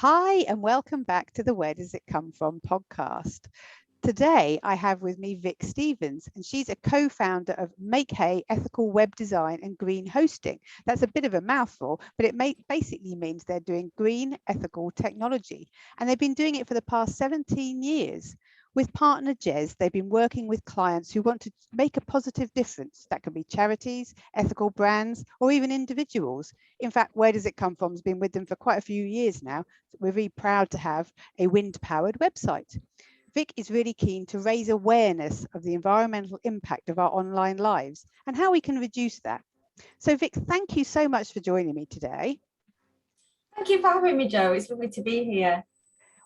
Hi, and welcome back to the Where Does It Come From podcast. Today, I have with me Vic Stevens, and she's a co-founder of Make Hay Ethical Web Design and Green Hosting. That's a bit of a mouthful, but it basically means they're doing green ethical technology. And they've been doing it for the past 17 years. With partner Jez, they've been working with clients who want to make a positive difference. That can be charities, ethical brands, or even individuals. In fact, Where Does It Come From has been with them for quite a few years now. We're really proud to have a wind-powered website. Vic is really keen to raise awareness of the environmental impact of our online lives and how we can reduce that. So Vic, thank you so much for joining me today. Thank you for having me, Jo. It's lovely to be here.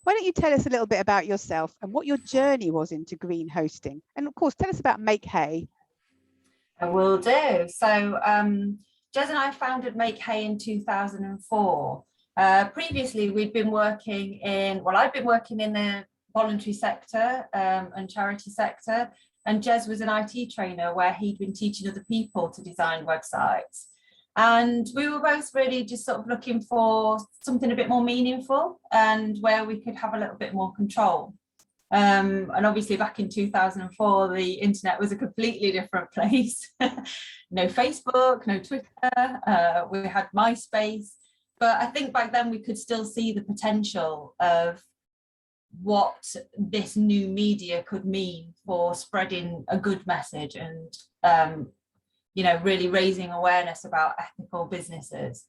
Why don't you tell us a little bit about yourself and what your journey was into green hosting? And of course, tell us about Make Hay. I will do. So Jez and I founded Make Hay in 2004. Previously, I'd been working in the voluntary sector and charity sector. And Jez was an IT trainer where he'd been teaching other people to design websites. And we were both really just sort of looking for something a bit more meaningful and where we could have a little bit more control. And obviously back in 2004, the internet was a completely different place. No Facebook, no Twitter, we had MySpace. But I think back then we could still see the potential of what this new media could mean for spreading a good message and really raising awareness about ethical businesses.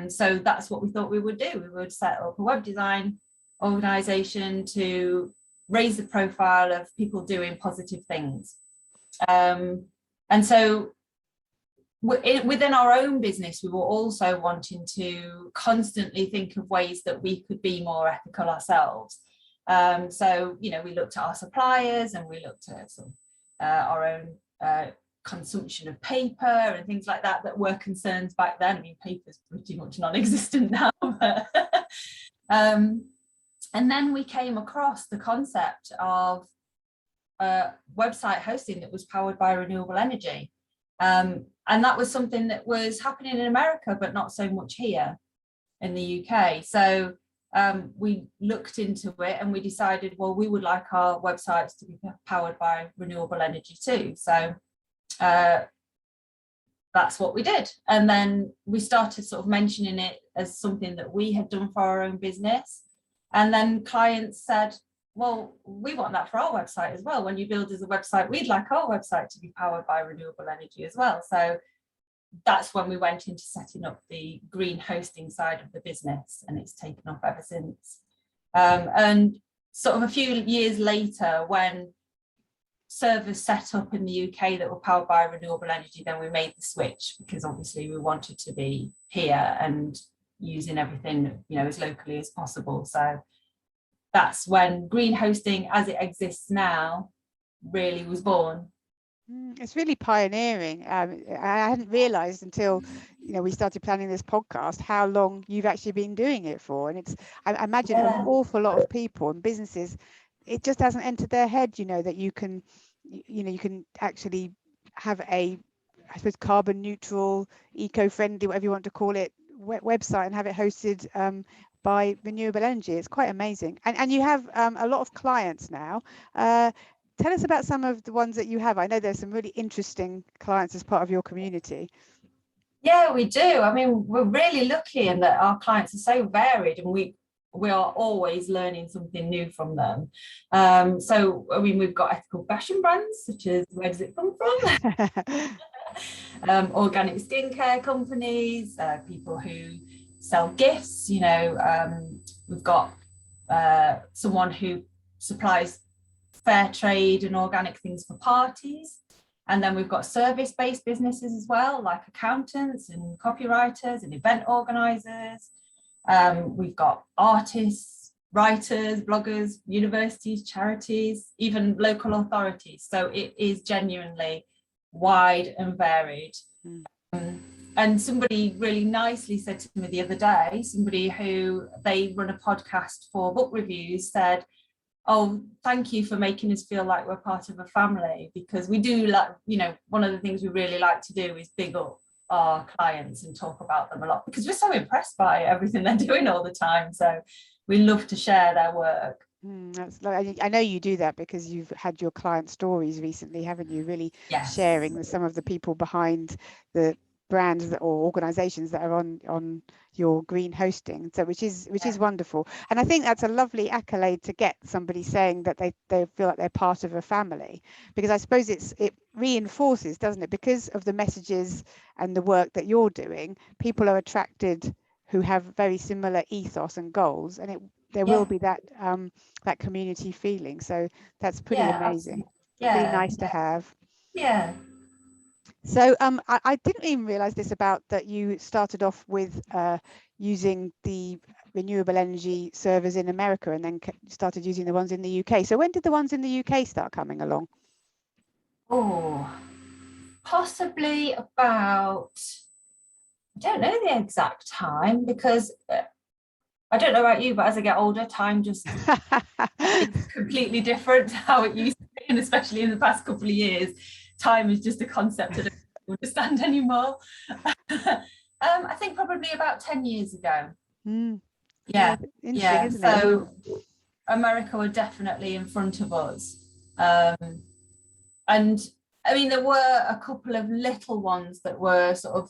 So that's what we thought we would do. We would set up a web design organization to raise the profile of people doing positive things. And so within our own business, we were also wanting to constantly think of ways that we could be more ethical ourselves. So, we looked at our suppliers and we looked at our own consumption of paper and things like that were concerns back then. I mean, paper's pretty much non-existent now. And then we came across the concept of website hosting that was powered by renewable energy. And that was something that was happening in America, but not so much here in the UK. So we looked into it and we decided, well, we would like our websites to be powered by renewable energy too. So that's what we did. And then we started sort of mentioning it as something that we had done for our own business. And then clients said, well, we want that for our website as well. When you build us a website, we'd like our website to be powered by renewable energy as well. So that's when we went into setting up the green hosting side of the business, and it's taken off ever since. And sort of a few years later, when servers set up in the UK that were powered by renewable energy, then we made the switch because obviously we wanted to be here and using everything, as locally as possible. So that's when green hosting as it exists now really was born. It's really pioneering. I hadn't realized until we started planning this podcast how long you've actually been doing it for. And I imagine an awful lot of people and businesses, it just hasn't entered their head, that you can actually have I suppose carbon neutral, eco-friendly, whatever you want to call it, website and have it hosted by renewable energy. It's quite amazing. And you have a lot of clients now. Tell us about some of the ones that you have. I know there's some really interesting clients as part of your community. Yeah, we do. I mean, we're really lucky in that our clients are so varied and we are always learning something new from them. So, I mean, we've got ethical fashion brands, such as Where Does It Come From? Organic skincare companies, people who sell gifts. We've got someone who supplies fair trade and organic things for parties. And then we've got service-based businesses as well, like accountants and copywriters and event organisers. We've got artists, writers, bloggers, universities, charities, even local authorities. So it is genuinely wide and varied. And somebody really nicely said to me the other day, somebody who they run a podcast for book reviews said, oh, thank you for making us feel like we're part of a family, because we do like, one of the things we really like to do is big up our clients and talk about them a lot because we're so impressed by everything they're doing all the time. So we love to share their work. I know you do that because you've had your client stories recently, haven't you? Really Yes. sharing some of the people behind the brands or organizations that are on your green hosting, so which is wonderful. And I think that's a lovely accolade to get, somebody saying that they feel like they're part of a family, because I suppose it reinforces, doesn't it, because of the messages and the work that you're doing, people are attracted who have very similar ethos and goals, and there will be that that community feeling. So that's pretty amazing. Really nice to have. So I didn't even realize this about that you started off with using the renewable energy servers in America and then started using the ones in the UK. So when did the ones in the UK start coming along? Oh, possibly about, I don't know the exact time, because I don't know about you, but as I get older, time just is completely different to how it used to be, and especially in the past couple of years, time is just a concept I don't understand anymore. I think probably about 10 years ago. Yeah, interesting, isn't it? So America were definitely in front of us. And I mean, there were a couple of little ones that were sort of,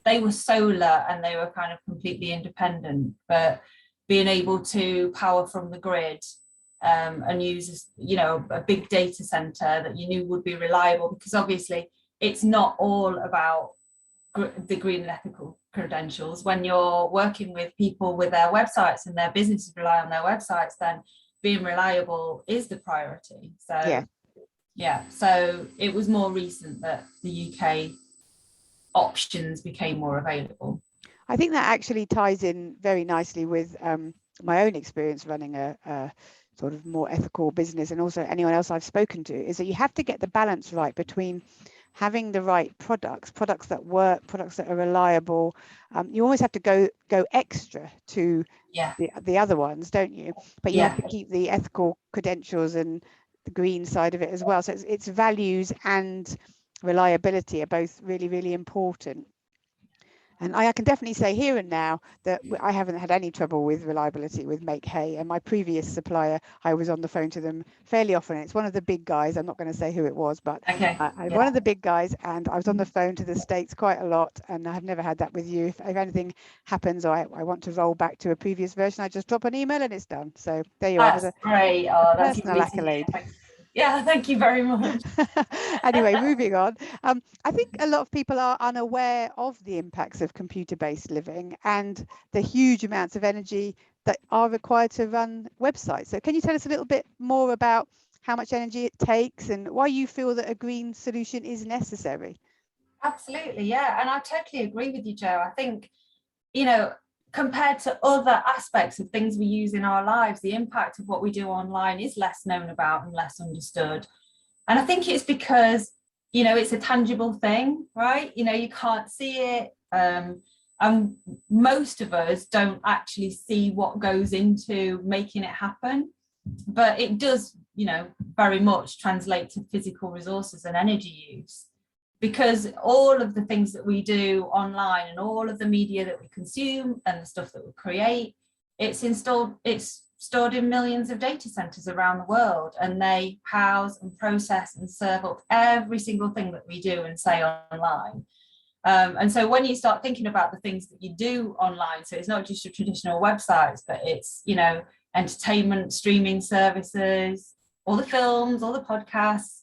they were solar and they were kind of completely independent, but being able to power from the grid and use, you know, a big data center that you knew would be reliable, because obviously it's not all about the green and ethical credentials. When you're working with people with their websites and their businesses rely on their websites, then being reliable is the priority. So so it was more recent that the UK options became more available. I think that actually ties in very nicely with my own experience running a sort of more ethical business, and also anyone else I've spoken to, is that you have to get the balance right between having the right products that work, products that are reliable. You always have to go extra to the other ones, don't you? But you have to keep the ethical credentials and the green side of it as well. So it's values and reliability are both really, really important. And I can definitely say here and now that I haven't had any trouble with reliability with Make Hay. And my previous supplier, I was on the phone to them fairly often. It's one of the big guys. I'm not going to say who it was, but one of the big guys. And I was on the phone to the States quite a lot. And I've never had that with you. If anything happens or I want to roll back to a previous version, I just drop an email and it's done. So there you are. That's great. Oh, that's personal accolade. Yeah, thank you very much. Anyway, moving on. I think a lot of people are unaware of the impacts of computer-based living and the huge amounts of energy that are required to run websites. So can you tell us a little bit more about how much energy it takes and why you feel that a green solution is necessary? Absolutely, yeah. And I totally agree with you, Joe. I think, you know, compared to other aspects of things we use in our lives, the impact of what we do online is less known about and less understood. And I think it's because, you know, it's a tangible thing, right? You know, you can't see it. And most of us don't actually see what goes into making it happen. But it does, you know, very much translate to physical resources and energy use. Because all of the things that we do online and all of the media that we consume and the stuff that we create, it's stored in millions of data centers around the world, and they house and process and serve up every single thing that we do and say online. And so when you start thinking about the things that you do online, so it's not just your traditional websites, but it's, you know, entertainment, streaming services, all the films, all the podcasts,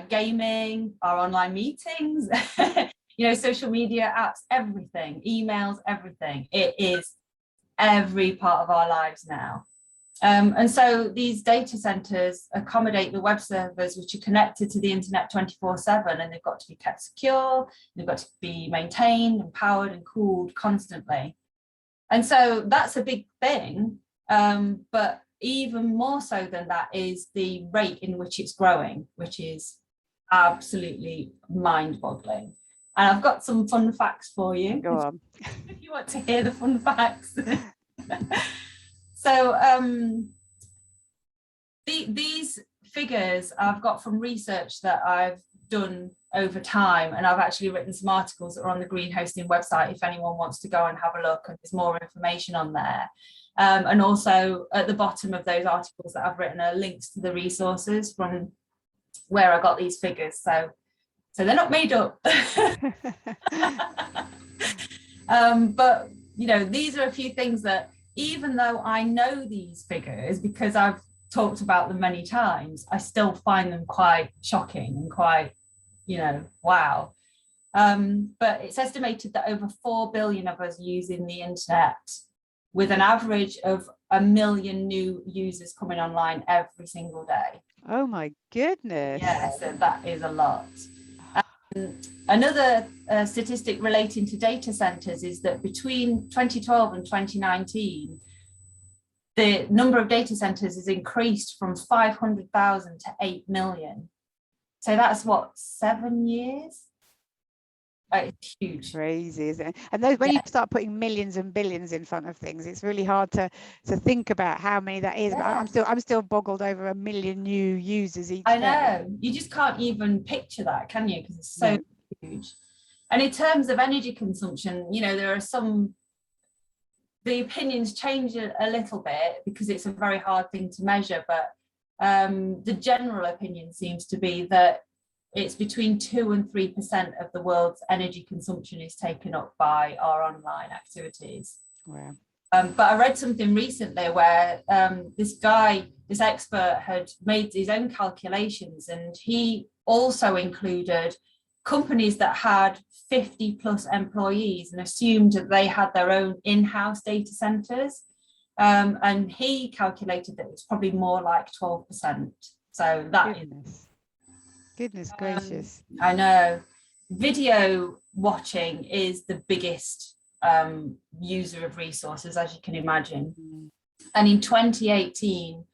gaming, our online meetings, you know, social media apps, everything, emails, everything. It is every part of our lives now. And so these data centers accommodate the web servers, which are connected to the internet 24/7, and they've got to be kept secure, they've got to be maintained and powered and cooled constantly. And so that's a big thing. But even more so than that is the rate in which it's growing, which is absolutely mind-boggling. And I've got some fun facts for you. Go on. If you want to hear the fun facts. So these figures I've got from research that I've done over time. And I've actually written some articles that are on the Green Hosting website if anyone wants to go and have a look, and there's more information on there. And also at the bottom of those articles that I've written are links to the resources from where I got these figures. So they're not made up. But, you know, these are a few things that, even though I know these figures because I've talked about them many times, I still find them quite shocking and quite, you know, wow. But it's estimated that over 4 billion of us using the internet, with an average of 1 million new users coming online every single day. Oh my goodness. Yeah, so that is a lot. Another statistic relating to data centers is that between 2012 and 2019, the number of data centers has increased from 500,000 to 8 million. So that's what, 7 years? It's huge. Crazy, isn't it? And those, when you start putting millions and billions in front of things, it's really hard to think about how many that is. Yeah. I'm still boggled over 1 million new users each I day. know. You just can't even picture that, can you? Because it's so huge. And in terms of energy consumption, you know, there are some, the opinions change a little bit because it's a very hard thing to measure, but the general opinion seems to be that it's between 2 and 3% of the world's energy consumption is taken up by our online activities. Wow. But I read something recently where this expert had made his own calculations, and he also included companies that had 50 plus employees and assumed that they had their own in-house data centers. And he calculated that it's probably more like 12%. So that Goodness gracious. I know. Video watching is the biggest user of resources, as you can imagine. And in 2018,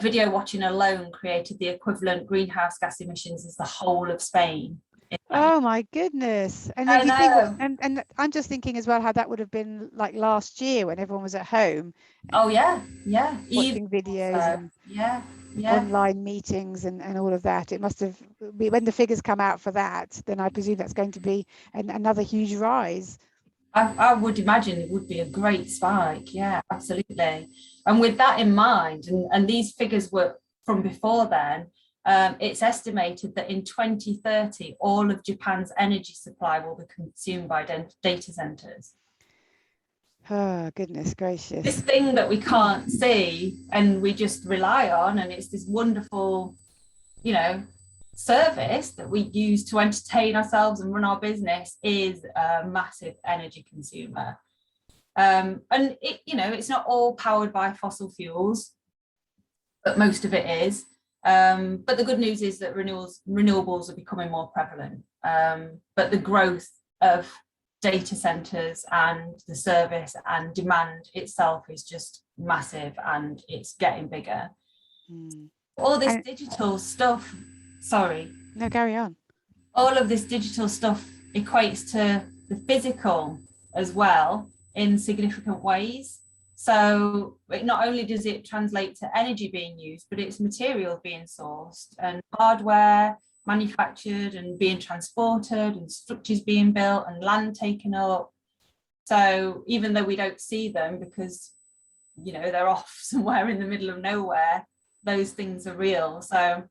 video watching alone created the equivalent greenhouse gas emissions as the whole of Spain. Oh my goodness. And then you think, and I'm just thinking as well how that would have been like last year when everyone was at home. Oh yeah, watching videos and online meetings and all of that. It must have, when the figures come out for that, then I presume that's going to be another huge rise. I would imagine it would be a great spike. Yeah, absolutely. And with that in mind, and these figures were from before then, it's estimated that in 2030, all of Japan's energy supply will be consumed by data centers. Oh, goodness gracious. This thing that we can't see and we just rely on, and it's this wonderful, you know, service that we use to entertain ourselves and run our business, is a massive energy consumer. And it, you know, it's not all powered by fossil fuels, but most of it is. But the good news is that renewables are becoming more prevalent. But the growth of data centers and the service and demand itself is just massive, and it's getting bigger. All this digital stuff, no, carry on. All of this digital stuff equates to the physical as well in significant ways. So not only does it translate to energy being used, but it's materials being sourced and hardware manufactured and being transported and structures being built and land taken up. So even though we don't see them because, you know, they're off somewhere in the middle of nowhere, those things are real. So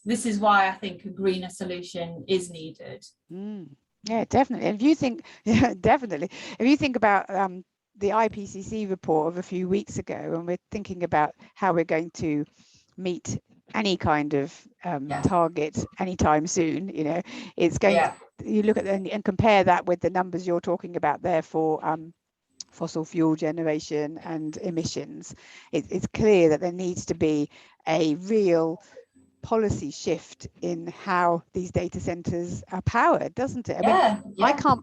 this is why I think a greener solution is needed. Yeah, definitely. If you think, if you think about the IPCC report of a few weeks ago, and we're thinking about how we're going to meet any kind of target anytime soon, you know, it's going to, you look at and compare that with the numbers you're talking about there for fossil fuel generation and emissions. It's clear that there needs to be a real policy shift in how these data centers are powered, doesn't it? I mean,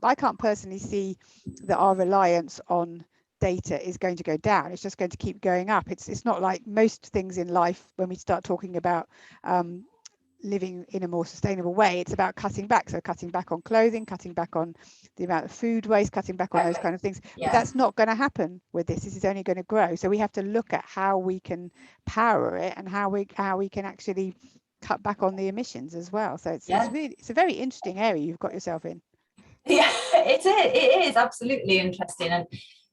I can't personally see that our reliance on data is going to go down. It's just going to keep going up. It's not like most things in life when we start talking about living in a more sustainable way, it's about cutting back. So cutting back on clothing, cutting back on the amount of food waste, cutting back on those kind of things. But that's not going to happen with this. This is only going to grow. So we have to look at how we can power it and how we can actually cut back on the emissions as well. So it's Yeah. it's a very interesting area you've got yourself in. Yeah, it is absolutely interesting. And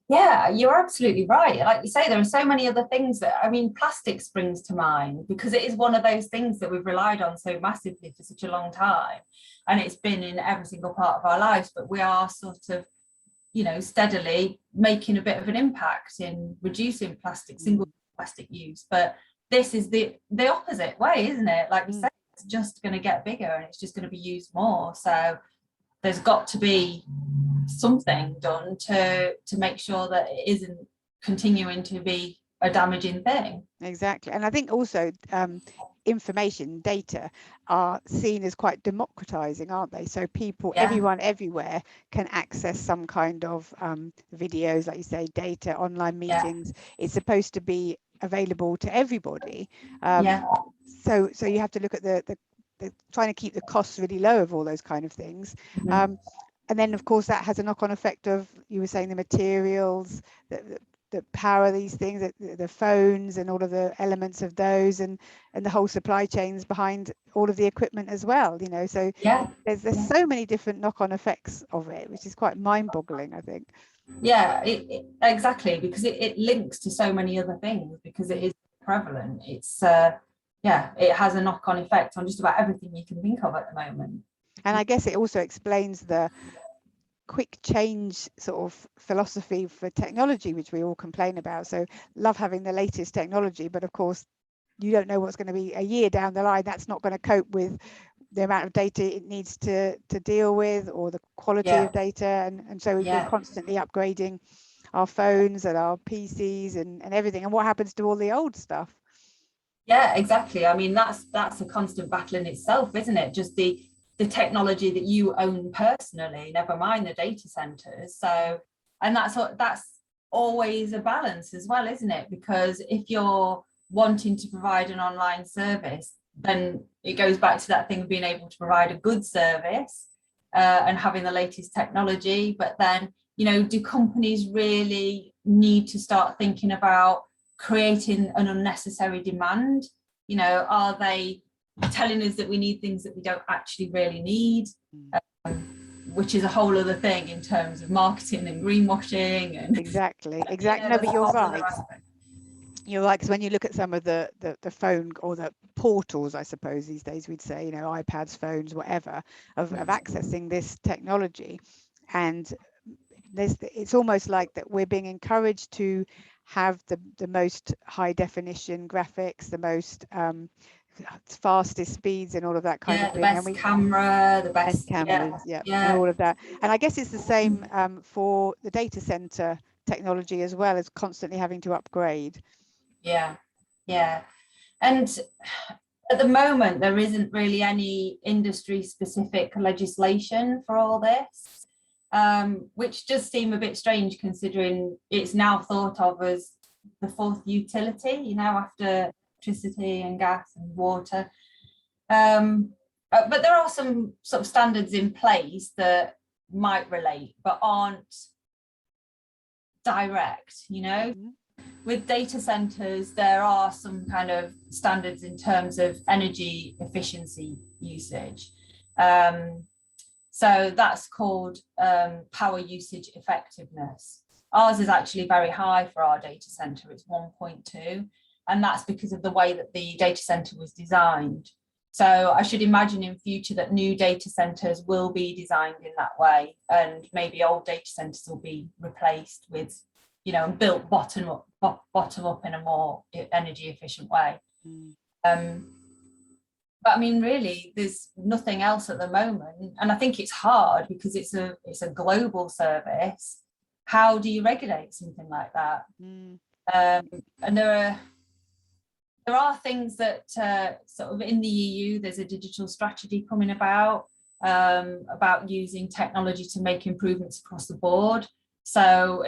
yeah, you're absolutely right. Like you say, there are so many other things that, I mean, plastic springs to mind, because it is one of those things that we've relied on so massively for such a long time. And it's been in every single part of our lives, but we are sort of, you know, steadily making a bit of an impact in reducing plastic, single plastic use. But this is the opposite way, isn't it? Like you said, it's just going to get bigger and it's just going to be used more. So there's got to be something done to make sure that it isn't continuing to be a damaging thing. Exactly. And I think also information, data are seen as quite democratizing, aren't they? So people, everyone everywhere can access some kind of videos, like you say, data, online meetings. It's supposed to be available to everybody. So you have to look at the trying to keep the costs really low of all those kind of things. And then, of course, that has a knock-on effect of, you were saying, the materials that power these things, the phones and all of the elements of those, and the whole supply chains behind all of the equipment as well. You know, so there's so many different knock-on effects of it, which is quite mind-boggling, I think. Yeah, exactly, because it links to so many other things, because it is prevalent. It's it has a knock-on effect on just about everything you can think of at the moment. And I guess it also explains the quick change sort of philosophy for technology, which we all complain about. So love having the latest technology, but of course you don't know what's going to be a year down the line. That's not going to cope with the amount of data it needs to deal with, or the quality of data. And so we're constantly upgrading our phones and our PCs and everything. And what happens to all the old stuff? Yeah, exactly. I mean, that's a constant battle in itself, isn't it? Just the technology that you own personally, never mind the data centers. So, and that's always a balance as well, isn't it? Because if you're wanting to provide an online service, then it goes back to that thing of being able to provide a good service and having the latest technology. But then, you know, do companies really need to start thinking about creating an unnecessary demand? You know, are they telling us that we need things that we don't actually really need, which is a whole other thing in terms of marketing and greenwashing and exactly no, but you're right. You're right, because when you look at some of the phone or the portals, I suppose these days we'd say, you know, iPads, phones, whatever, of accessing this technology, and it's almost like that we're being encouraged to have the most high definition graphics, the most fastest speeds and all of that kind of thing. The best cameras, and all of that. And I guess it's the same for the data center technology as well, as constantly having to upgrade. And at the moment there isn't really any industry specific legislation for all this, which does seem a bit strange considering it's now thought of as the fourth utility, you know, after electricity and gas and water. But there are some sort of standards in place that might relate but aren't direct, you know. With data centers, there are some kind of standards in terms of energy efficiency usage. So that's called power usage effectiveness. Ours is actually very high for our data center. It's 1.2, and that's because of the way that the data center was designed. So I should imagine in future that new data centers will be designed in that way, and maybe old data centers will be replaced with, you know, built bottom up in a more energy efficient way. But I mean, really, there's nothing else at the moment, and I think it's hard because it's a global service. How do you regulate something like that? And there are things that sort of in the EU, there's a digital strategy coming about using technology to make improvements across the board. So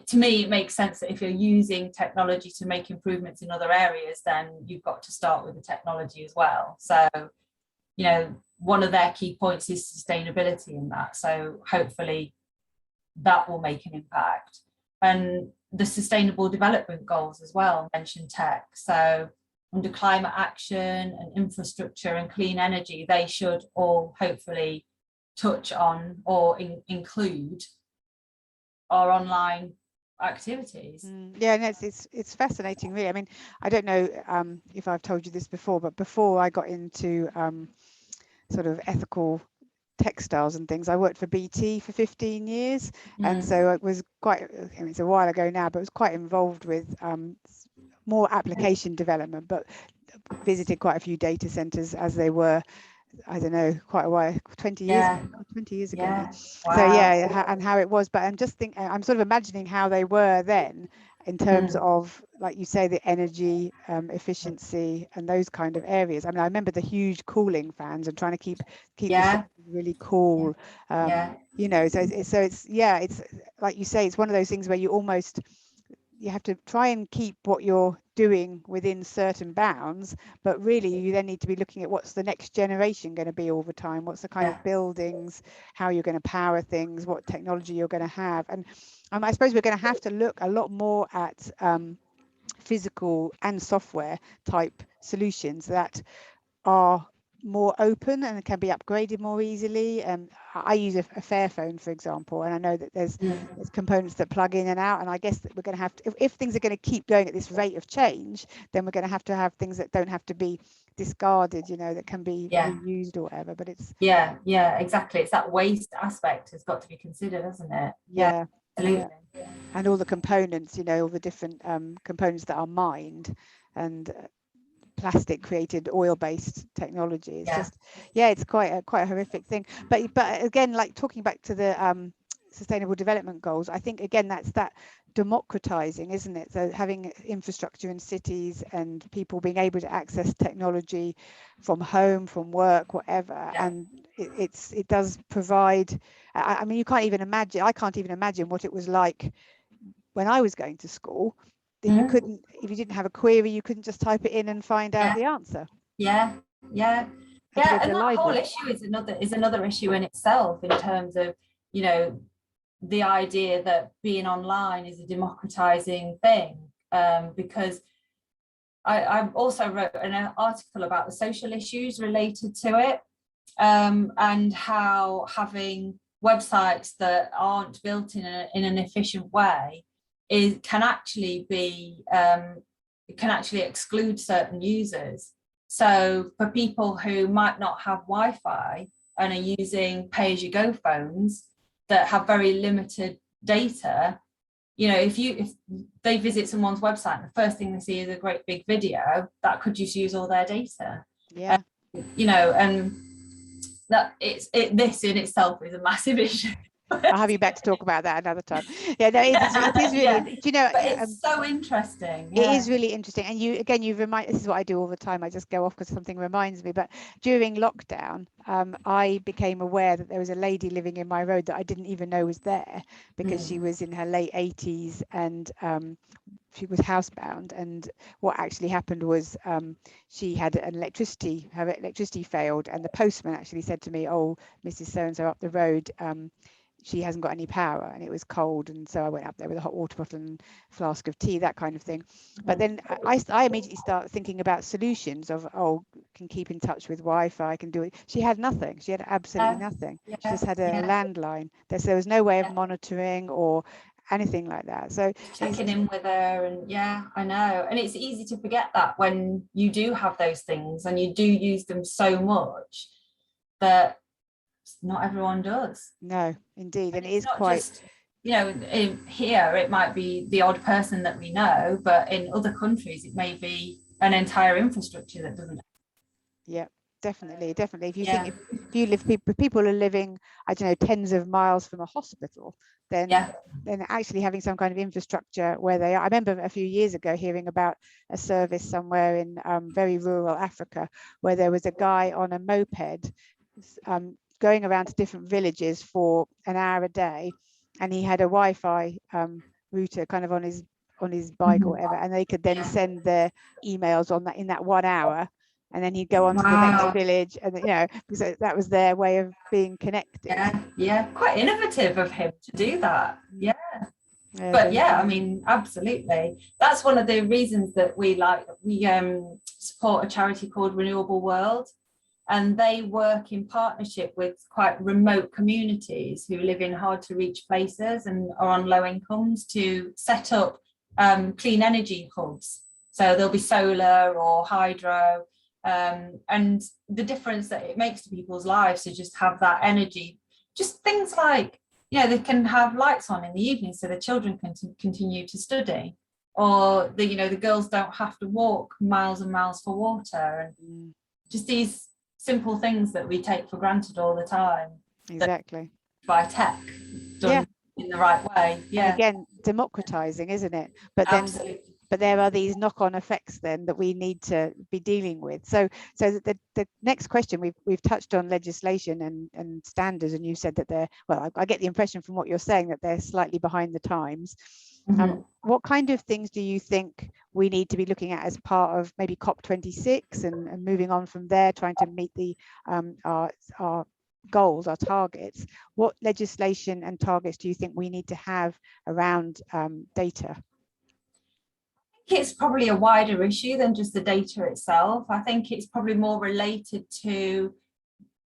to me, it makes sense that if you're using technology to make improvements in other areas, then you've got to start with the technology as well. So, you know, one of their key points is sustainability in that. So hopefully that will make an impact. And the sustainable development goals as well mention tech. So under climate action and infrastructure and clean energy, they should all hopefully touch on or include our online activities. Yeah, and it's fascinating, really. I mean, I don't know if I've told you this before, but before I got into sort of ethical textiles and things, I worked for BT for 15 years, and so it was quite, I mean, it's a while ago now, but it was quite involved with more application development, but visited quite a few data centers as they were, I don't know, quite a while, 20 years ago now. Wow. So yeah, and how it was, but I'm just thinking, I'm sort of imagining how they were then in terms of, like you say, the energy efficiency and those kind of areas. I mean, I remember the huge cooling fans and trying to keep the shop really cool. You know, so it's like you say, it's one of those things where you have to try and keep what you're doing within certain bounds, but really you then need to be looking at what's the next generation going to be all the time, what's the kind of buildings, how you're going to power things, what technology you're going to have. And I suppose we're going to have to look a lot more at physical and software type solutions that are more open and can be upgraded more easily. I use a Fairphone, for example, and I know that there's components that plug in and out, and I guess that we're going to have to, if things are going to keep going at this rate of change, then we're going to have things that don't have to be discarded, you know, that can be reused or whatever. But it's exactly, it's that waste aspect has got to be considered, hasn't it? Absolutely. And all the components, you know, all the different components that are mined and plastic created oil-based technology. It's just it's quite a horrific thing, but again, like talking back to the sustainable development goals, I think again that's that democratizing, isn't it? So having infrastructure in cities and people being able to access technology from home, from work, whatever, and it does provide, I mean, I can't even imagine what it was like when I was going to school, that you couldn't, if you didn't have a query, you couldn't just type it in and find out the answer. And that whole issue is another issue in itself, in terms of, you know, the idea that being online is a democratizing thing, because I also wrote an article about the social issues related to it, and how having websites that aren't built in an efficient way can actually exclude certain users. So for people who might not have Wi-Fi and are using pay-as-you-go phones that have very limited data, you know, if they visit someone's website and the first thing they see is a great big video, that could just use all their data. You know, and that this in itself is a massive issue. I'll have you back to talk about that another time. It is really, you know, but it's so interesting. It is really interesting. And you remind, this is what I do all the time, I just go off because something reminds me, but during lockdown, I became aware that there was a lady living in my road that I didn't even know was there, because she was in her late 80s and she was housebound. And what actually happened was she had her electricity failed, and the postman actually said to me, "Oh, Mrs. So-and-so up the road, she hasn't got any power," and it was cold. And so I went up there with a hot water bottle and flask of tea, that kind of thing. But then I immediately start thinking about solutions of, can keep in touch with Wi-Fi, can do it. She had nothing. She had absolutely nothing. She just had a landline. There was no way of monitoring or anything like that. So checking in with her, and I know. And it's easy to forget that when you do have those things and you do use them so much, that not everyone does. No, indeed. And it is quite just, you know, here it might be the odd person that we know, but in other countries it may be an entire infrastructure that doesn't. Definitely. If you think if you live, people are living, I don't know, tens of miles from a hospital, then actually having some kind of infrastructure where they are. I remember a few years ago hearing about a service somewhere in very rural Africa, where there was a guy on a moped going around to different villages for an hour a day, and he had a Wi-Fi router kind of on his bike or whatever, and they could then send their emails in that 1 hour, and then he'd go on to the next village, and you know, because that was their way of being connected. Quite innovative of him to do that. But yeah, I mean, absolutely. That's one of the reasons that we support a charity called Renewable World, and they work in partnership with quite remote communities who live in hard to reach places and are on low incomes to set up clean energy hubs. So there'll be solar or hydro, and the difference that it makes to people's lives to just have that energy. Just things like, they can have lights on in the evening so the children can continue to study, or the girls don't have to walk miles and miles for water, and just these simple things that we take for granted all the time. Exactly. By tech done in the right way. Yeah. And again, democratizing, isn't it? But then Absolutely. But there are these knock-on effects then that we need to be dealing with. So the next question, we've touched on legislation and standards, and you said that they're, well, I get the impression from what you're saying that they're slightly behind the times. What kind of things do you think we need to be looking at as part of maybe COP26 and moving on from there, trying to meet the our goals, our targets? What legislation and targets do you think we need to have around data? It's probably a wider issue than just the data itself. I think it's probably more related to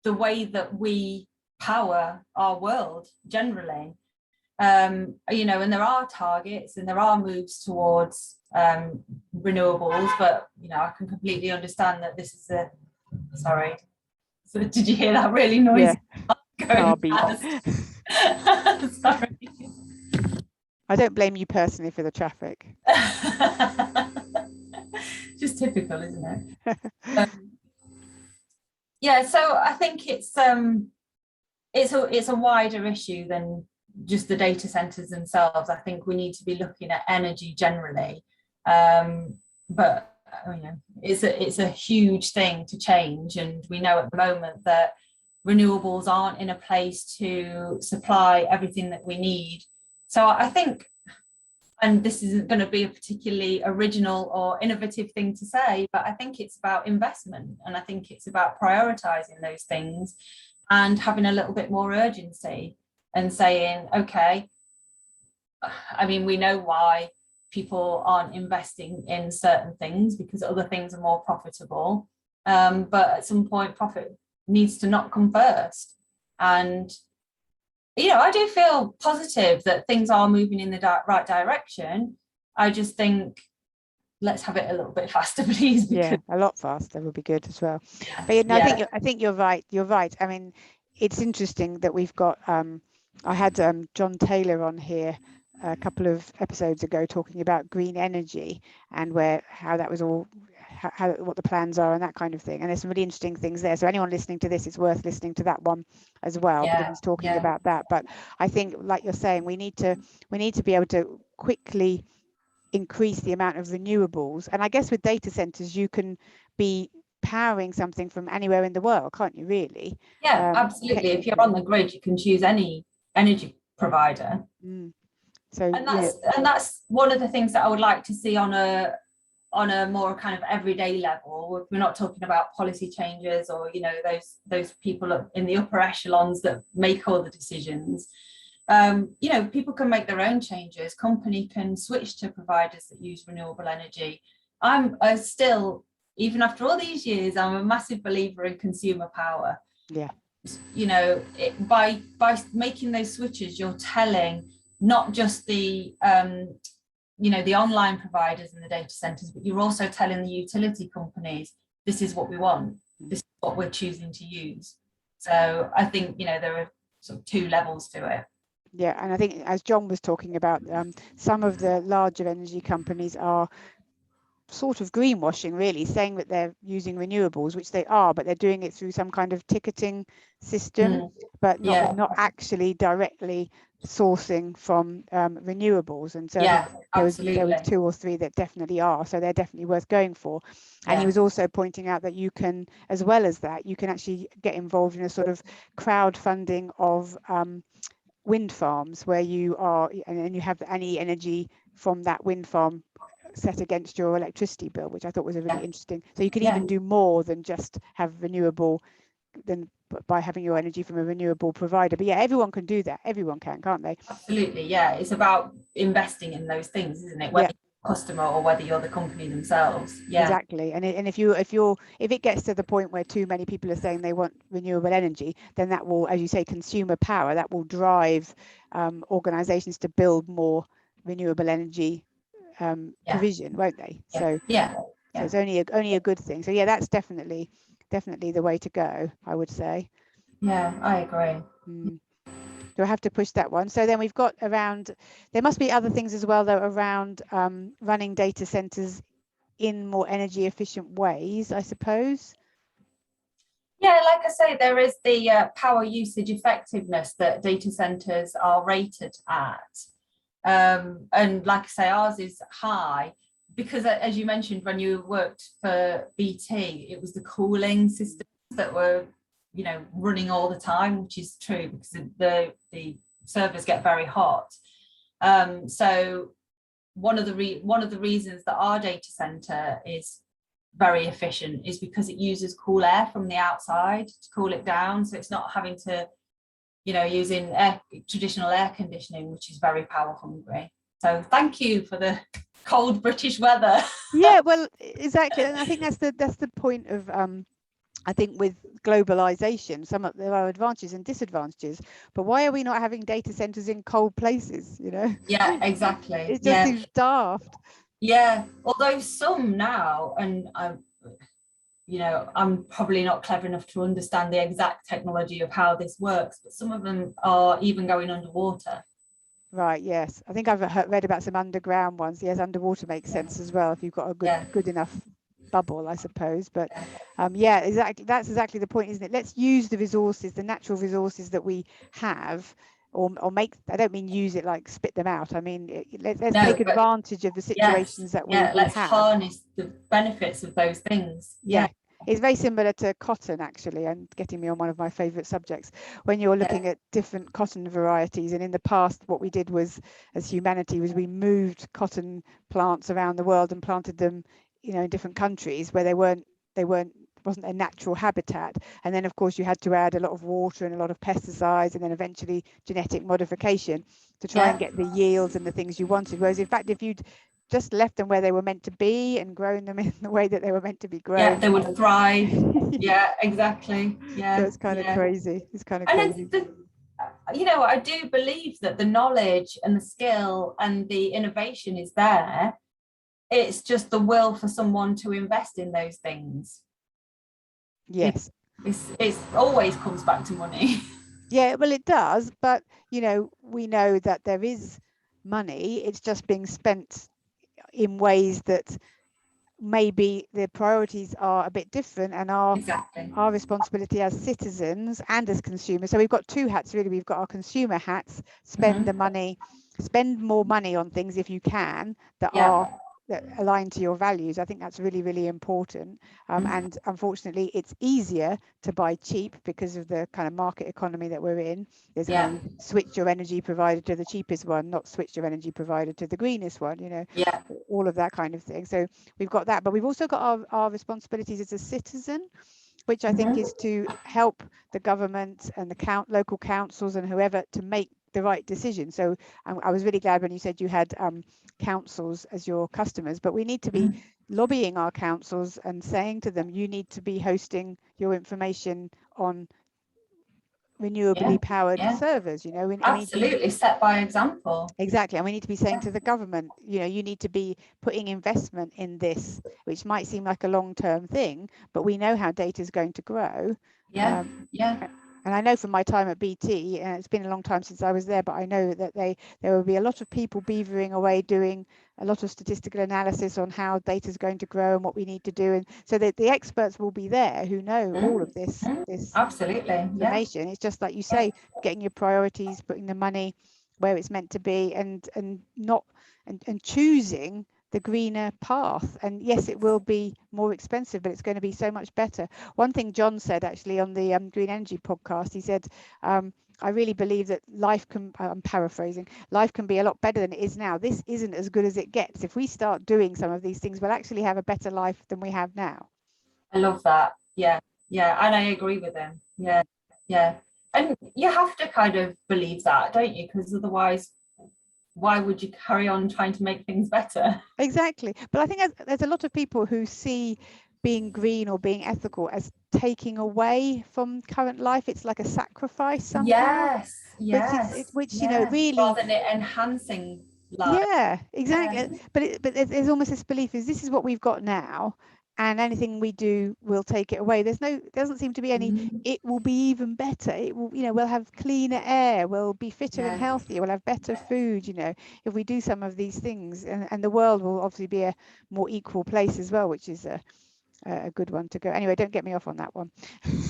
the way that we power our world generally. And there are targets and there are moves towards renewables, but I can completely understand that this is sorry. So did you hear that really noisy? Yeah. Sorry. I don't blame you personally for the traffic. Just typical, isn't it? So I think it's a wider issue than just the data centers themselves. I think we need to be looking at energy generally, but it's a huge thing to change, and we know at the moment that renewables aren't in a place to supply everything that we need. So I think, and this isn't going to be a particularly original or innovative thing to say, but I think it's about investment, and I think it's about prioritizing those things and having a little bit more urgency and saying, okay, I mean, we know why people aren't investing in certain things, because other things are more profitable, but at some point profit needs to not come first. And I do feel positive that things are moving in the right direction. I just think let's have it a little bit faster, please. Yeah, a lot faster would be good as well. But I think you're right. You're right. I mean, it's interesting that we've got. I had John Taylor on here a couple of episodes ago talking about green energy and how that was all. What the plans are and that kind of thing, and there's some really interesting things there. So anyone listening to this, it's worth listening to that one as well, because he's talking about that. But I think, like you're saying, we need to be able to quickly increase the amount of renewables. And I guess with data centers, you can be powering something from anywhere in the world, can't you, really? Yeah, absolutely. If you're on the grid, you can choose any energy provider. So that's one of the things that I would like to see on a more kind of everyday level. We're not talking about policy changes or those people in the upper echelons that make all the decisions. People can make their own changes. Company can switch to providers that use renewable energy. I'm still, even after all these years, I'm a massive believer in consumer power. Yeah. By making those switches, you're telling not just the the online providers and the data centers, but you're also telling the utility companies, this is what we want, this is what we're choosing to use. So I think there are sort of two levels to it. Yeah, and I think, as John was talking about, some of the larger energy companies are sort of greenwashing, really, saying that they're using renewables, which they are, but they're doing it through some kind of ticketing system, but not actually directly sourcing from renewables. And so there was 2 or 3 that definitely are, so they're definitely worth going for. And he was also pointing out that you can, as well as that, you can actually get involved in a sort of crowdfunding of wind farms, where you are and you have any energy from that wind farm set against your electricity bill, which I thought was a really interesting. So you can even do more than just have renewable, than by having your energy from a renewable provider. But everyone can do that. Everyone can, can't they? Absolutely. Yeah, it's about investing in those things, isn't it? Whether you're a customer or whether you're the company themselves. Exactly. And if it gets to the point where too many people are saying they want renewable energy, then that will, as you say, consumer power, that will drive organizations to build more renewable energy provision, won't they? So it's only a good thing. So that's definitely the way to go, I would say. I agree. Do I have to push that one? So then we've got around, there must be other things as well though around running data centers in more energy efficient ways, I suppose. Yeah, like I say, there is the power usage effectiveness that data centers are rated at. And like I say, ours is high because, as you mentioned, when you worked for BT, it was the cooling systems that were, running all the time, which is true because the servers get very hot. So one of the reasons that our data center is very efficient is because it uses cool air from the outside to cool it down, so it's not having to using traditional air conditioning, which is very power hungry. So thank you for the cold British weather. Yeah, well, exactly, and I think that's the point of I think with globalization, there are advantages and disadvantages, but why are we not having data centers in cold places? Yeah, exactly. It just seems daft. Yeah, although some now, and I'm probably not clever enough to understand the exact technology of how this works, but some of them are even going underwater. Right, yes. I think I've read about some underground ones. Yes, underwater makes sense as well if you've got a good enough bubble, I suppose. But exactly. That's exactly the point, isn't it? Let's use the resources, the natural resources that we have, or make, I don't mean use it like spit them out. I mean, let's take advantage of the situations that we have. Let's harness the benefits of those things. Yeah. It's very similar to cotton, actually, and getting me on one of my favorite subjects. When you're looking at different cotton varieties, and in the past, what we did was, as humanity, was we moved cotton plants around the world and planted them, in different countries where they wasn't a natural habitat. And then, of course, you had to add a lot of water and a lot of pesticides, and then eventually genetic modification to try and get the yields and the things you wanted. Whereas, in fact, if you'd just left them where they were meant to be and grown them in the way that they were meant to be grown, they would thrive. Yeah, exactly. So it's kind of crazy. It's kind of crazy. I do believe that the knowledge and the skill and the innovation is there. It's just the will for someone to invest in those things. Yes. It always comes back to money. Yeah, well, it does. But, we know that there is money. It's just being spent in ways that maybe the priorities are a bit different, and our responsibility as citizens and as consumers. So we've got two hats, really. We've got our consumer hats, spend more money on things if you can that align to your values. I think that's really, really important. And unfortunately, it's easier to buy cheap because of the kind of market economy that we're in. There's switch your energy provider to the cheapest one, not switch your energy provider to the greenest one, all of that kind of thing. So we've got that, but we've also got our responsibilities as a citizen, which I think is to help the government and the local councils and whoever to make the right decision. So I was really glad when you said you had councils as your customers, but we need to be lobbying our councils and saying to them, you need to be hosting your information on renewably powered servers. Absolutely, set by example. Exactly. And we need to be saying to the government, you need to be putting investment in this, which might seem like a long-term thing, but we know how data is going to grow. And I know from my time at BT, and it's been a long time since I was there, but I know that there will be a lot of people beavering away doing a lot of statistical analysis on how data is going to grow and what we need to do. And so that the experts will be there who know all of this absolutely information. It's just like you say, getting your priorities, putting the money where it's meant to be, and choosing the greener path. And yes, it will be more expensive, but it's going to be so much better. One thing John said actually on the Green Energy podcast, he said, I really believe that life can, I'm paraphrasing, life can be a lot better than it is now. This isn't as good as it gets. If we start doing some of these things, we'll actually have a better life than we have now. I love that. Yeah, and I agree with him. Yeah. And you have to kind of believe that, don't you? Because otherwise, why would you carry on trying to make things better? Exactly. But I think there's a lot of people who see being green or being ethical as taking away from current life. It's like a sacrifice somehow. Yes, Which yes. really, Rather than it enhancing life. yeah, exactly. Yeah. But there's almost this belief is this is what we've got now, and anything we do will take it away. There doesn't seem to be any, it will be even better. It will, we'll have cleaner air, we'll be fitter and Yeah. healthier, we'll have better food, if we do some of these things, and the world will obviously be a more equal place as well, which is a good one to go. Anyway, don't get me off on that one.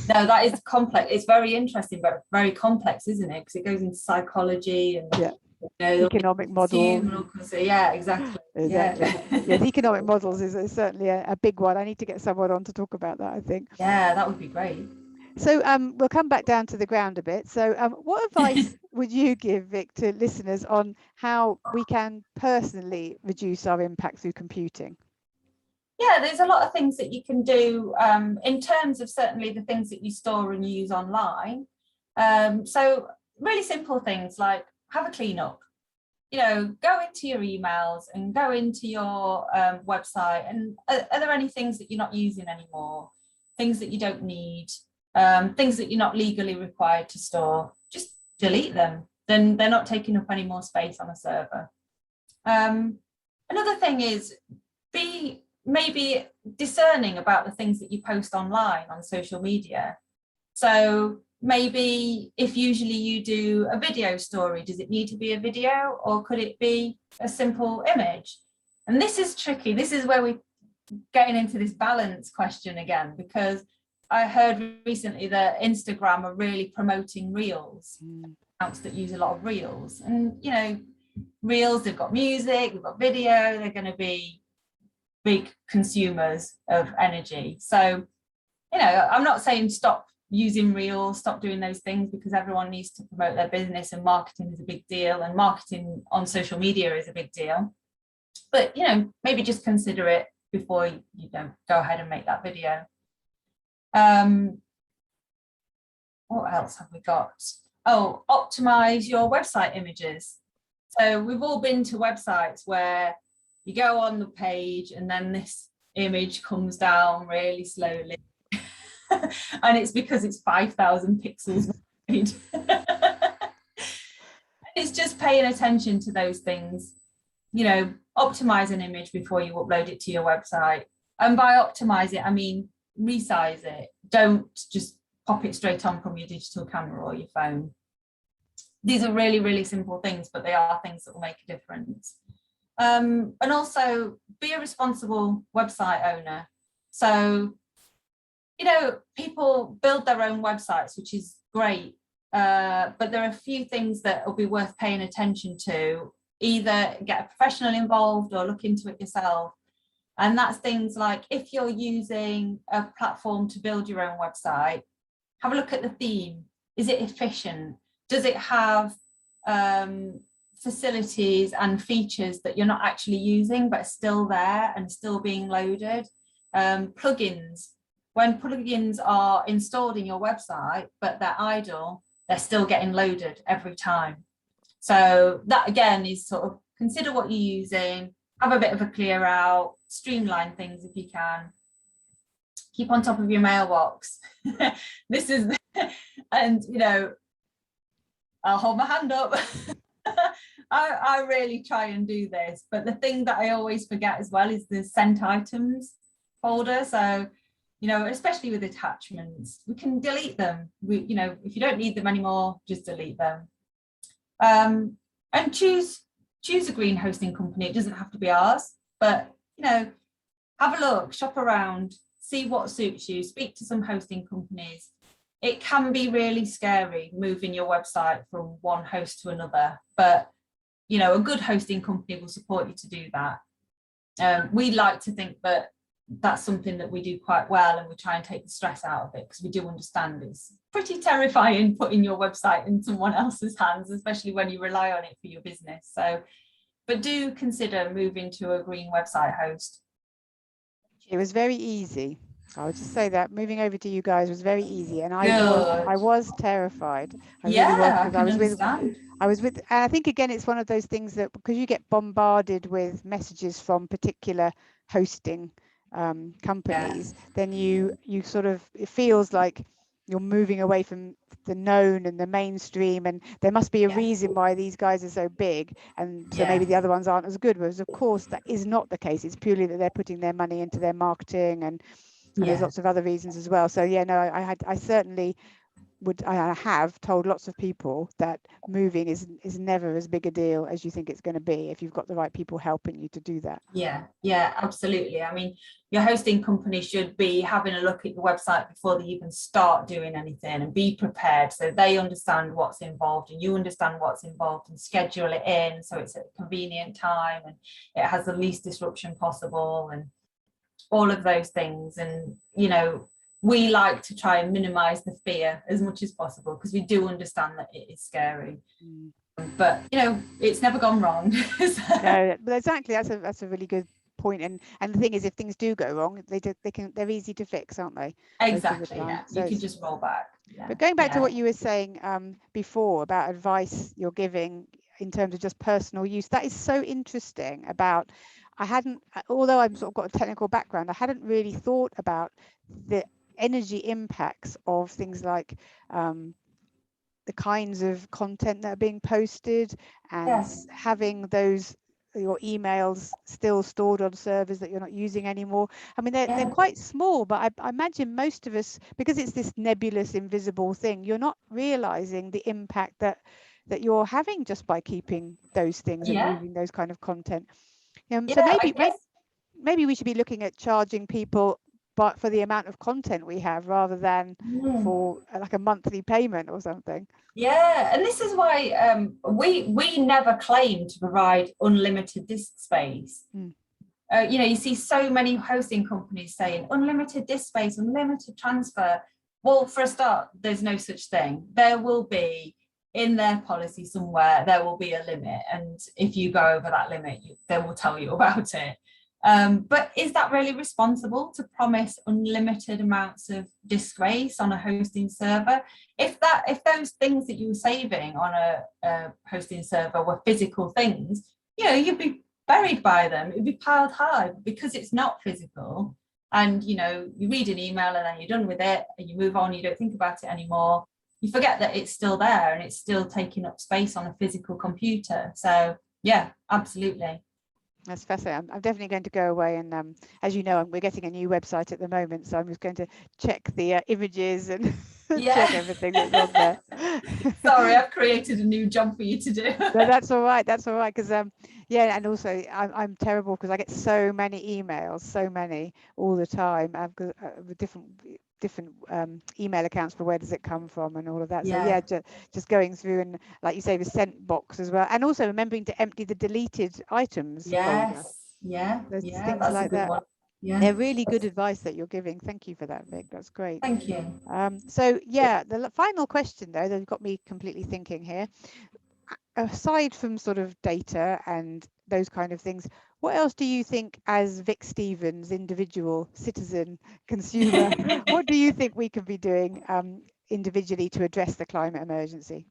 No, that is complex. It's very interesting, but very complex, isn't it? Because it goes into psychology and Yeah. Economic models. Yeah, exactly. Exactly. Yeah. Yes, economic models is certainly a big one. I need to get someone on to talk about that, I think. Yeah, that would be great. So we'll come back down to the ground a bit. So what advice would you give, Vic, to listeners on how we can personally reduce our impact through computing? Yeah, there's a lot of things that you can do in terms of certainly the things that you store and use online. So really simple things like have a clean up. Go into your emails and go into your website, and are there any things that you're not using anymore? Things that you don't need, things that you're not legally required to store, just delete them. Then they're not taking up any more space on a server. Another thing is be maybe discerning about the things that you post online on social media. So maybe if usually you do a video story, does it need to be a video or could it be a simple image? And this is tricky. This is where we're getting into this balance question again, because I heard recently that Instagram are really promoting reels, accounts that use a lot of reels. And, reels, they've got music, they've got video, they're going to be big consumers of energy. So, I'm not saying stop using reels, stop doing those things, because everyone needs to promote their business and marketing is a big deal, and marketing on social media is a big deal. But, maybe just consider it before you don't go ahead and make that video. What else have we got? Oh, optimize your website images. So we've all been to websites where you go on the page and then this image comes down really slowly. And it's because it's 5,000 pixels wide. It's just paying attention to those things. Optimize an image before you upload it to your website. And by optimize it, I mean resize it. Don't just pop it straight on from your digital camera or your phone. These are really, really simple things, but they are things that will make a difference. And also be a responsible website owner. So, people build their own websites, which is great. But there are a few things that will be worth paying attention to. Either get a professional involved or look into it yourself. And that's things like if you're using a platform to build your own website, have a look at the theme. Is it efficient? Does it have facilities and features that you're not actually using but are still there and still being loaded? Plugins. When plugins are installed in your website but they're idle, they're still getting loaded every time. So that again is sort of consider what you're using, have a bit of a clear out, streamline things if you can. Keep on top of your mailbox. This is, and I'll hold my hand up. I really try and do this, but the thing that I always forget as well is the sent items folder. So, especially with attachments, we can delete them. If you don't need them anymore, just delete them. And choose a green hosting company. It doesn't have to be ours, but have a look, shop around, see what suits you, speak to some hosting companies. It can be really scary moving your website from one host to another, but a good hosting company will support you to do that. We like to think that that's something that we do quite well, and we try and take the stress out of it because we do understand it's pretty terrifying putting your website in someone else's hands, especially when you rely on it for your business. So, but do consider moving to a green website host. It was very easy. I would just say that moving over to you guys was very easy, and Good. I was terrified. I really was, Yeah, I because can understand. and I think again it's one of those things that because you get bombarded with messages from particular hosting Yeah, companies, then you sort of, it feels like you're moving away from the known and the mainstream, and there must be a yeah, reason why these guys are so big, and so yeah, maybe the other ones aren't as good. Whereas of course that is not the case. It's purely that they're putting their money into their marketing, and there's yeah. lots of other reasons as well. So yeah, no, I certainly would, I have told lots of people that moving is never as big a deal as you think it's going to be if you've got the right people helping you to do that. Yeah, yeah, absolutely. I mean, your hosting company should be having a look at your website before they even start doing anything, and be prepared so they understand what's involved and you understand what's involved, and schedule it in so it's at a convenient time and it has the least disruption possible, and all of those things. And, you know, we like to try and minimize the fear as much as possible because we do understand that it is scary. Mm. But, you know, it's never gone wrong. So, No, but exactly. That's a really good point. And the thing is, if things do go wrong, they're easy to fix, aren't they? Most of the exactly, time. yeah. So You can it's, just roll back. Yeah, but going back to yeah, what you were saying before about advice you're giving in terms of just personal use, that is so interesting. About, I hadn't, although I've sort of got a technical background, I hadn't really thought about the energy impacts of things like the kinds of content that are being posted, and yeah, having those, your emails still stored on servers that you're not using anymore. I mean, they're yeah, quite small, but I imagine most of us, because it's this nebulous, invisible thing, you're not realizing the impact that you're having just by keeping those things and yeah, moving those kind of content. So yeah, I guess. maybe we should be looking at charging people but for the amount of content we have, rather than Mm. for like a monthly payment or something. Yeah, and this is why we never claim to provide unlimited disk space. Mm. You know, you see so many hosting companies saying unlimited disk space, unlimited transfer. Well, for a start, there's no such thing. There will be, in their policy somewhere, there will be a limit, and if you go over that limit, they will tell you about it. But is that really responsible to promise unlimited amounts of disk space on a hosting server? If those things that you were saving on a hosting server were physical things, you know, you'd be buried by them. It'd be piled high. Because it's not physical, and you know, you read an email and then you're done with it and you move on, you don't think about it anymore, you forget that it's still there and it's still taking up space on a physical computer. So yeah, absolutely. That's fascinating. I'm definitely going to go away and, as you know, we're getting a new website at the moment, so I'm just going to check the images and check Yeah. everything that's on there. Sorry, I've created a new job for you to do. No, that's all right. That's all right. Because yeah, and also I'm terrible because I get so many emails, so many all the time. I've got different email accounts for where does it come from and all of that. So Yeah. yeah, just going through, and like you say, the sent box as well, and also remembering to empty the deleted items folder. Yes. Yeah. There's Yeah. things That's a like good that. one. Yeah. They're really good advice that you're giving. Thank you for that, Vic. That's great. Thank you. So yeah, the final question though, that got me completely thinking here. Aside from sort of data and those kind of things, what else do you think, as Vic Stevens, individual citizen, consumer, what do you think we could be doing individually to address the climate emergency?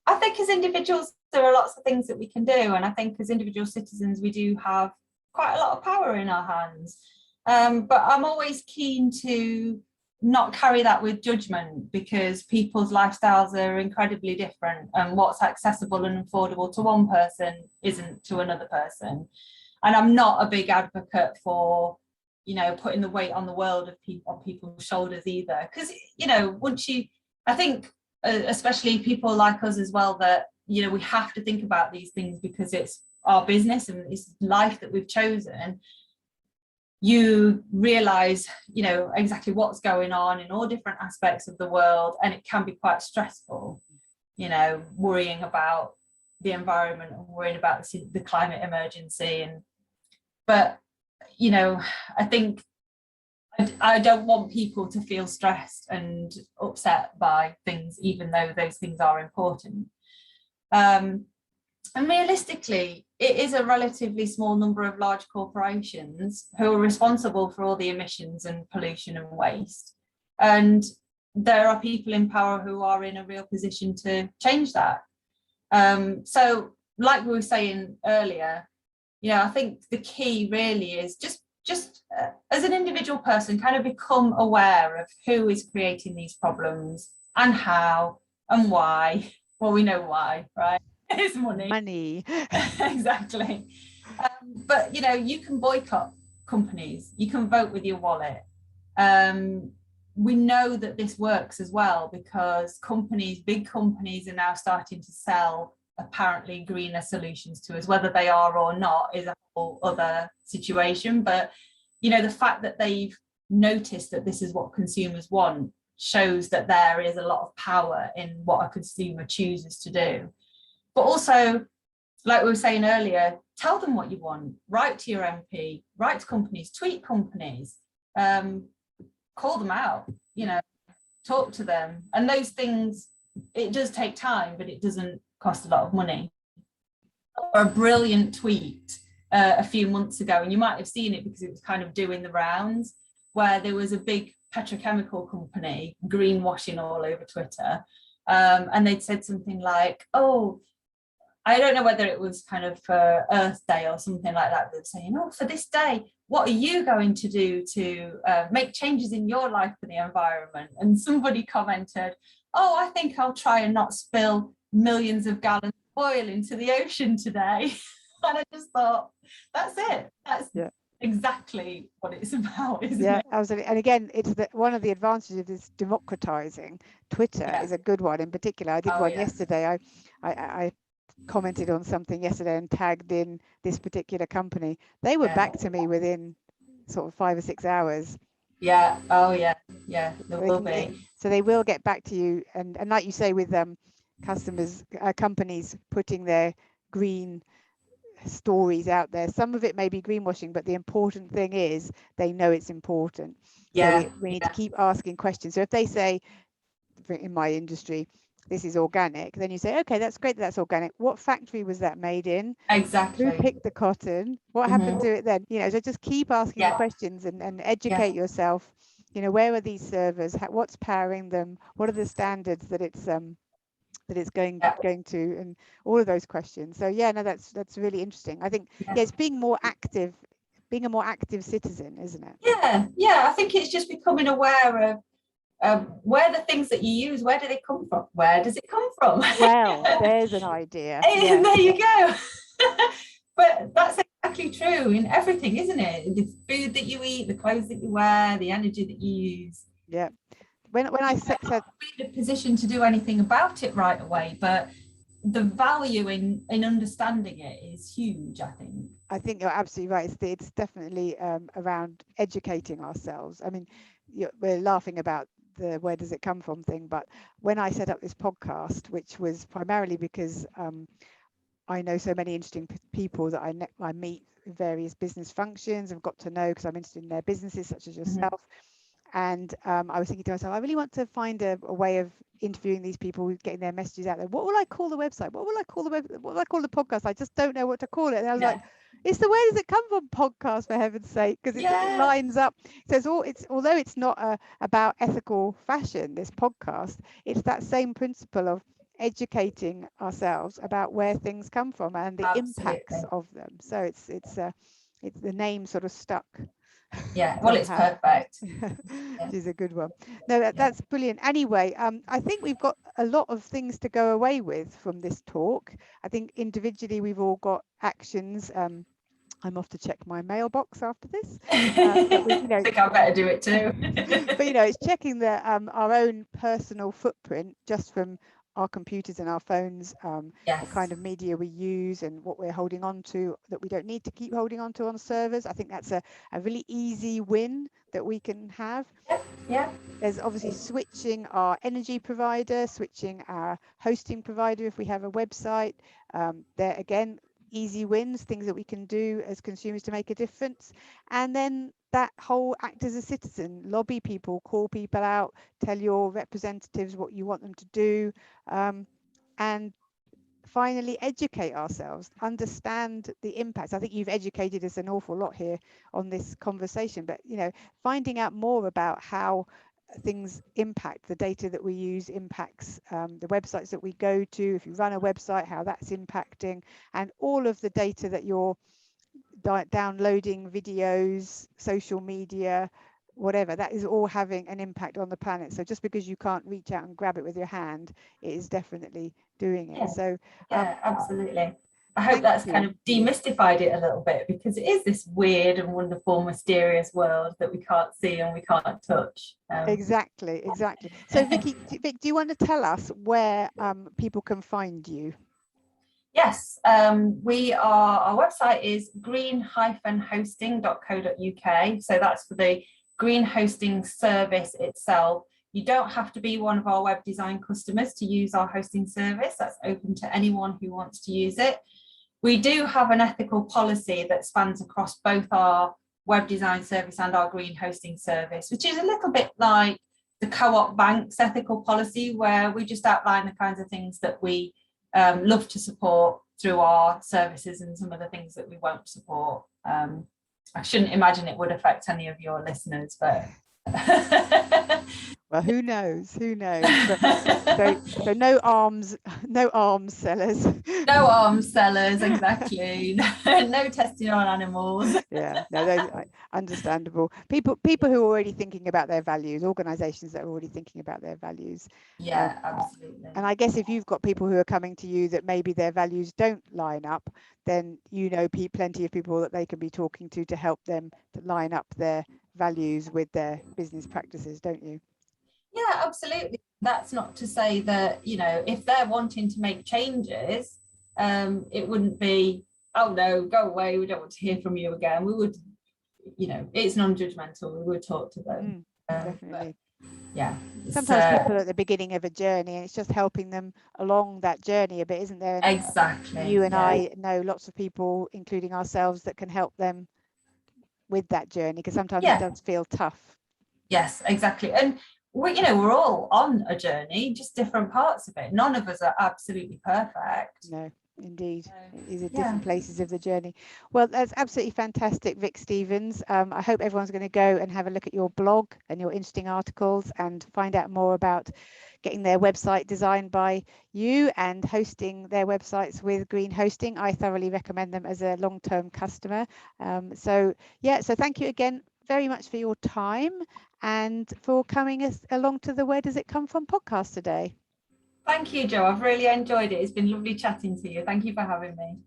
I think as individuals, there are lots of things that we can do. And I think as individual citizens, we do have quite a lot of power in our hands. But I'm always keen to not carry that with judgment, because people's lifestyles are incredibly different, and what's accessible and affordable to one person isn't to another person. And I'm not a big advocate for, you know, putting the weight on the world of people on people's shoulders either, because, you know, once you, I think, especially people like us as well, that, you know, we have to think about these things because it's our business and it's life that we've chosen. You realize, you know, exactly what's going on in all different aspects of the world, and it can be quite stressful, you know, worrying about the environment and worrying about the climate emergency. And but, you know, I think I don't want people to feel stressed and upset by things, even though those things are important. And realistically, it is a relatively small number of large corporations who are responsible for all the emissions and pollution and waste. And there are people in power who are in a real position to change that. So like we were saying earlier, I think the key really is just as an individual person, kind of become aware of who is creating these problems and how and why. Well, we know why, right? It's money. Exactly. But you can boycott companies, you can vote with your wallet. We know that this works as well, because big companies are now starting to sell apparently greener solutions to us. Whether they are or not is a whole other situation, but the fact that they've noticed that this is what consumers want shows that there is a lot of power in what a consumer chooses to do. But also, like we were saying earlier, tell them what you want. Write to your MP, write to companies, tweet companies, call them out, talk to them. And those things, it does take time, but it doesn't cost a lot of money. Or a brilliant tweet a few months ago, and you might have seen it because it was kind of doing the rounds, where there was a big petrochemical company greenwashing all over Twitter. And they'd said something like, oh, I don't know whether it was kind of for Earth Day or something like that. They were saying, oh, for this day, what are you going to do to make changes in your life for the environment? And somebody commented, oh, I think I'll try and not spill millions of gallons of oil into the ocean today. And I just thought, that's it. That's exactly what it's about, isn't it? Absolutely. And again, it's one of the advantages of this democratizing Twitter is a good one. In particular, I did one yesterday. I commented on something yesterday and tagged in this particular company. They were back to me within sort of 5 or 6 hours. There will be. So they will get back to you, and like you say, with companies putting their green stories out there, some of it may be greenwashing, but the important thing is they know it's important. So we need to keep asking questions. So if they say, in my industry, this is organic, then you say, okay, that's great, that's organic. What factory was that made in? Exactly. Who picked the cotton? What happened to it then? So just keep asking the questions and educate yourself. Where are these servers? What's powering them? What are the standards that it's going to, and all of those questions. So that's really interesting. I think it's being a more active citizen, isn't it? I think it's just becoming aware of where the things that you use, where do they come from? Where does it come from? Well, there's an idea. And there you go. But that's exactly true in everything, isn't it? The food that you eat, the clothes that you wear, the energy that you use. Yeah. When I said in a position to do anything about it right away, but the value in understanding it is huge. I think you're absolutely right. It's definitely around educating ourselves. I mean, we're laughing about the where does it come from thing, but when I set up this podcast, which was primarily because I know so many interesting people that I meet in various business functions and got to know because I'm interested in their businesses, such as yourself. And I was thinking to myself, I really want to find a way of interviewing these people, getting their messages out there. What will I call the website? What will I call the podcast? I just don't know what to call it. And I was like, it's the Where Does It Come From podcast, for heaven's sake, because it lines up. So although it's not about ethical fashion, this podcast, it's that same principle of educating ourselves about where things come from and the impacts of them. So it's the name sort of stuck. Well, it's perfect. Which is a good one. No, that's brilliant. Anyway, I think we've got a lot of things to go away with from this talk. I think individually we've all got actions. I'm off to check my mailbox after this. But I think I better do it too. But it's checking our own personal footprint just from our computers and our phones, the kind of media we use and what we're holding on to that we don't need to keep holding on to on servers. I think that's a really easy win that we can have. There's obviously switching our energy provider, switching our hosting provider if we have a website. There again, easy wins, things that we can do as consumers to make a difference. And then that whole act as a citizen, lobby people, call people out, tell your representatives what you want them to do, and finally educate ourselves, understand the impacts. I think you've educated us an awful lot here on this conversation, but finding out more about how things impact, the data that we use impacts the websites that we go to, if you run a website, how that's impacting, and all of the data that you're downloading, videos, social media, whatever, that is all having an impact on the planet. So just because you can't reach out and grab it with your hand, it is definitely doing it. So yeah, absolutely. I hope that's you. kind of demystified it a little bit, because it is this weird and wonderful, mysterious world that we can't see and we can't touch. Exactly. So Vic, do you want to tell us where people can find you? Yes, our website is green-hosting.co.uk. So that's for the green hosting service itself. You don't have to be one of our web design customers to use our hosting service. That's open to anyone who wants to use it. We do have an ethical policy that spans across both our web design service and our green hosting service, which is a little bit like the Co-op Bank's ethical policy, where we just outline the kinds of things that we love to support through our services and some of the things that we won't support. I shouldn't imagine it would affect any of your listeners, but well, who knows? So no arms sellers. No arms sellers, exactly. No testing on animals. Yeah, no, those understandable. People who are already thinking about their values, organizations that are already thinking about their values. Yeah, absolutely. And I guess if you've got people who are coming to you that maybe their values don't line up, then plenty of people that they can be talking to help them to line up their values with their business practices, don't you? Yeah, absolutely. That's not to say that, if they're wanting to make changes, it wouldn't be, oh no, go away, we don't want to hear from you again. We would, it's non-judgmental, we would talk to them. Definitely. Yeah. Sometimes people are at the beginning of a journey, and it's just helping them along that journey a bit, isn't there? And exactly. You and I know lots of people, including ourselves, that can help them with that journey, because sometimes it does feel tough. Yes, exactly. And we're all on a journey, just different parts of it. None of us are absolutely perfect. No, indeed. These are different places of the journey. Well, that's absolutely fantastic, Vic Stevens. I hope everyone's going to go and have a look at your blog and your interesting articles and find out more about getting their website designed by you and hosting their websites with Green Hosting. I thoroughly recommend them as a long-term customer. So thank you again very much for your time and for coming along to the Where Does It Come From podcast today. Thank you, Jo. I've really enjoyed it. It's been lovely chatting to you. Thank you for having me.